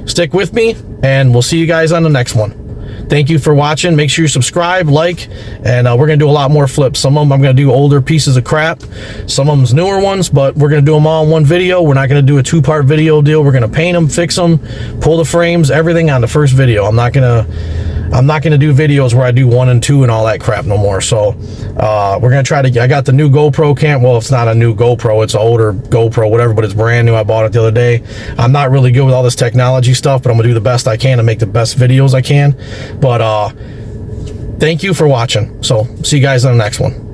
Speaker 1: stick with me, and we'll see you guys on the next one. Thank you for watching. Make sure you subscribe, like, and we're going to do a lot more flips. Some of them I'm going to do older pieces of crap. Some of them's newer ones, but we're going to do them all in one video. We're not going to do a 2-part video deal. We're going to paint them, fix them, pull the frames, everything on the first video. I'm not going to do videos where I do 1 and 2 and all that crap no more. So we're going to try to, I got the new GoPro cam. Well, it's not a new GoPro. It's an older GoPro, whatever, but it's brand new. I bought it the other day. I'm not really good with all this technology stuff, but I'm going to do the best I can to make the best videos I can. But thank you for watching. So see you guys on the next one.